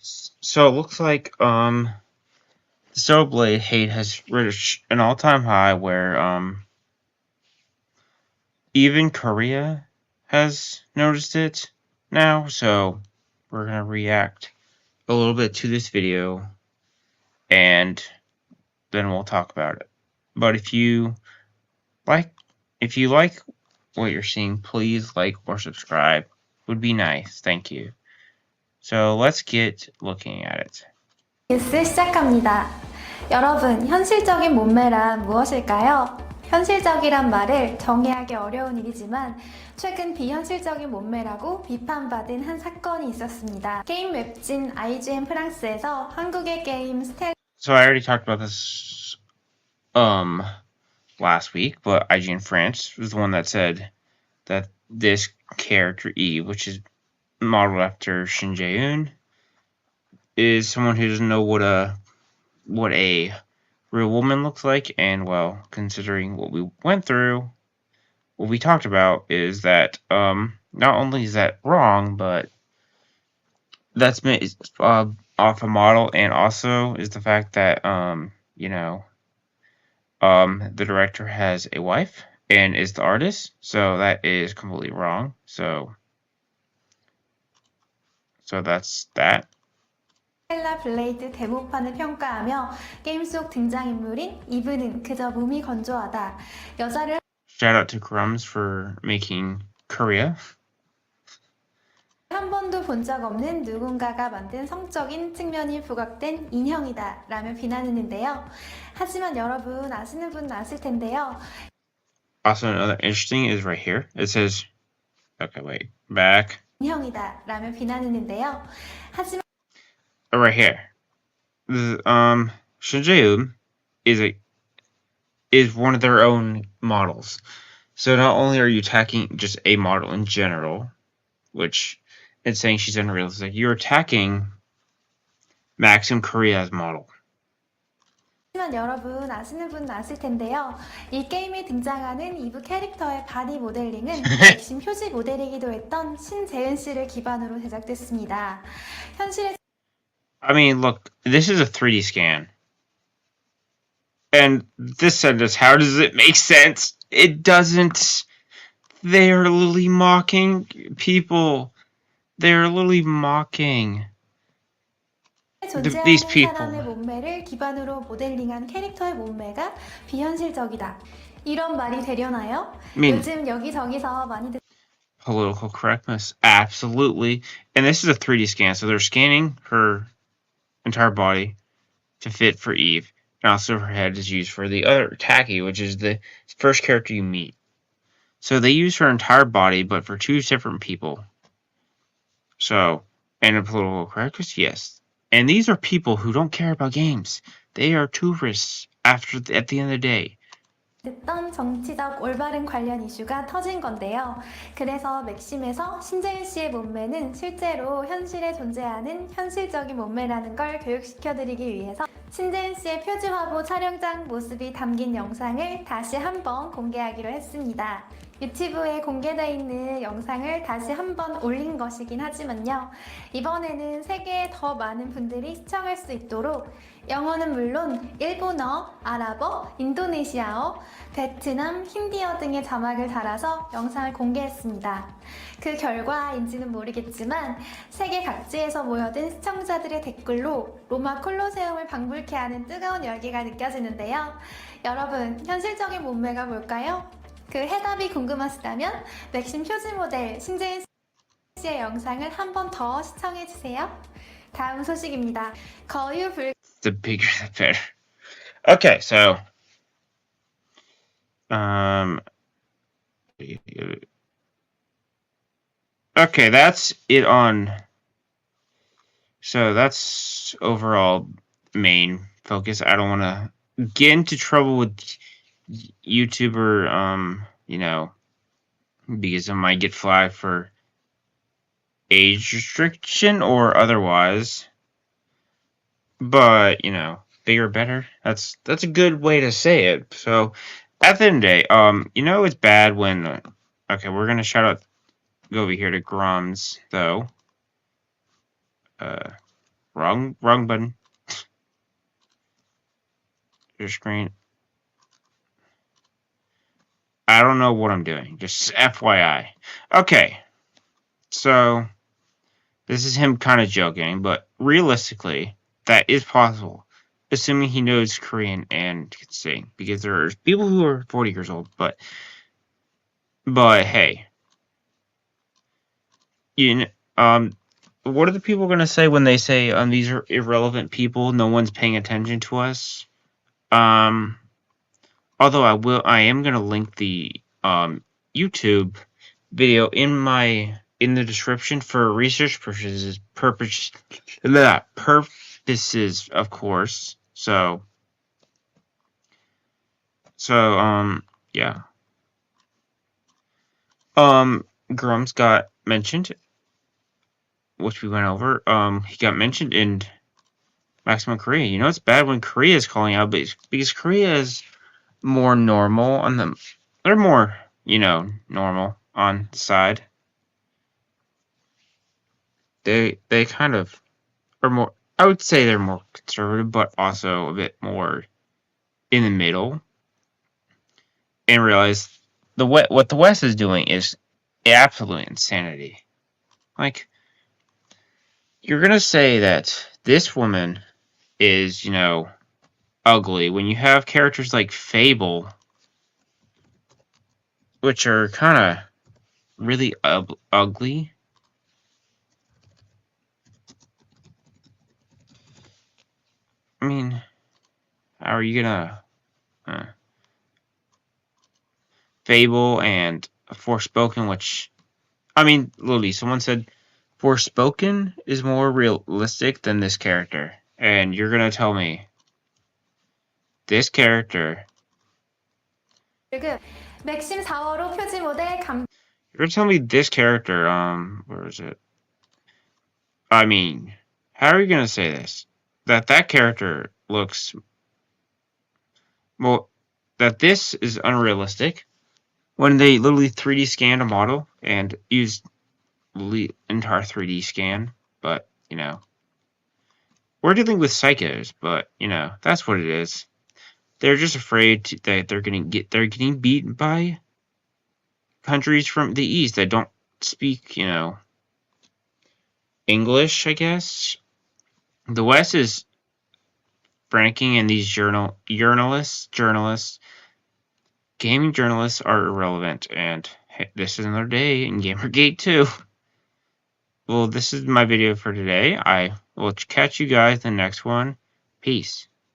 So it looks like the Blade hate has reached an all-time high where even Korea has noticed it now. So we're gonna react a little bit to this video and then we'll talk about it. But if you like what you're seeing, please like or subscribe. Would be nice. Thank you. So let's get looking at it. 뉴스 시작합니다. 여러분, 현실적인 몸매란 무엇일까요? 현실적이란 말을 정의하기 어려운 일이지만 최근 비현실적인 몸매라고 비판받은 한 사건이 있었습니다. 게임 웹진 IGN 프랑스에서 한국의 게임 스텔 So I already talked about this last week, but IGN France was the one that said that this character Eve, which is modeled after Shin Jae-eun, is someone who doesn't know what a real woman looks like, and well, considering what we went through, what we talked about is that not only is that wrong, but that's off a model, and also is the fact that the director has a wife and is the artist, so that is completely wrong. So that's that. 스텔라 블레이드 데모판을 평가하며 게임 속 등장인물인 이브는 그저 몸이 건조하다. 여자를 Shout out to Crumbs for making Korea. 한 번도 본 적 없는 누군가가 만든 성적인 측면이 부각된 인형이다 라며 비난했는데요. 하지만 여러분 아시는 분 아실 텐데요. Also, another interesting is right here. It says, okay, wait, back. 인형이다 라며 비난했는데요. 하지만 Right here. Shin Jae-eun is one of their own models. So not only are you attacking just a model in general, which it's saying she's unrealistic, you're attacking Maxim Korea's model. 하지만 여러분 아시는 분 아실 텐데요. 이 게임에 등장하는 이브 캐릭터의 바디 모델링은 맥심 표지 모델이기도 했던 신재은 씨를 기반으로 제작됐습니다. 현실에 I mean, look, this is a 3D scan. And this sentence, how does it make sense? It doesn't. They are literally mocking people. They are literally mocking these people. 사람의 몸매를 기반으로 모델링한 캐릭터의 몸매가 비현실적이다. 이런 말이 되려나요? 요즘 여기저기서 많이 Political correctness, absolutely. And this is a 3D scan, so they're scanning her entire body to fit for Eve, and also her head is used for the other Taki, which is the first character you meet. So they use her entire body, but for two different people. So, and a political correctness, yes. And these are people who don't care about games. They are tourists at the end of the day. 듣던 정치적 올바른 관련 이슈가 터진 건데요. 그래서 맥심에서 신재윤 씨의 몸매는 실제로 현실에 존재하는 현실적인 몸매라는 걸 교육시켜드리기 위해서 신재윤 씨의 표지화보 촬영장 모습이 담긴 영상을 다시 한번 공개하기로 했습니다. 유튜브에 공개되어 있는 영상을 다시 한번 올린 것이긴 하지만요. 이번에는 세계에 더 많은 분들이 시청할 수 있도록 영어는 물론 일본어, 아랍어, 인도네시아어, 베트남, 힌디어 등의 자막을 달아서 영상을 공개했습니다. 그 결과인지는 모르겠지만 세계 각지에서 모여든 시청자들의 댓글로 로마 콜로세움을 방불케 하는 뜨거운 열기가 느껴지는데요. 여러분, 현실적인 몸매가 뭘까요? 그 해답이 궁금하시다면 맥심 표지 모델 신재인 씨의 영상을 한 번 더 시청해주세요. 다음 소식입니다. The bigger the better. Okay, so okay, that's it on. So that's overall main focus. I don't want to get into trouble with YouTuber, because I might get flagged for age restriction or otherwise. But, bigger, better. That's a good way to say it. So, at the end of the day, it's bad when. Okay, we're gonna go over here to Grums though. wrong button. Your screen. I don't know what I'm doing. Just FYI. Okay. So this is him kind of joking, but realistically, that is possible, assuming he knows Korean and can sing. Because there are people who are 40 years old, but hey, what are the people gonna say when they say these are irrelevant people? No one's paying attention to us. Although I am gonna link the YouTube video in the description for research purposes, of course. So yeah. Grum's got mentioned, which we went over. He got mentioned in Maximum Korea. You know, it's bad when Korea is calling out, because Korea is more normal on them. They're more, normal on the side. They kind of are more. I would say they're more conservative, but also a bit more in the middle. And realize what the West is doing is absolute insanity. Like, you're gonna say that this woman is, ugly when you have characters like Fable, which are kind of really ugly. I mean, how are you gonna Fable and Forspoken, which, I mean, literally, someone said Forspoken is more realistic than this character, and you're gonna tell me this character. 맥심 4월호 표지 모델 감. You're gonna tell me this character. Where is it? I mean, how are you gonna say this? That character looks. Well, that this is unrealistic when they literally 3D scanned a model and used entire 3D scan. But, we're dealing with psychos, but, that's what it is. They're just afraid that they're getting beaten by countries from the East that don't speak, English, I guess. The West is ranking, and these journalists, gaming journalists are irrelevant, and hey, this is another day in Gamergate too. Well, this is my video for today. I will catch you guys in the next one. Peace.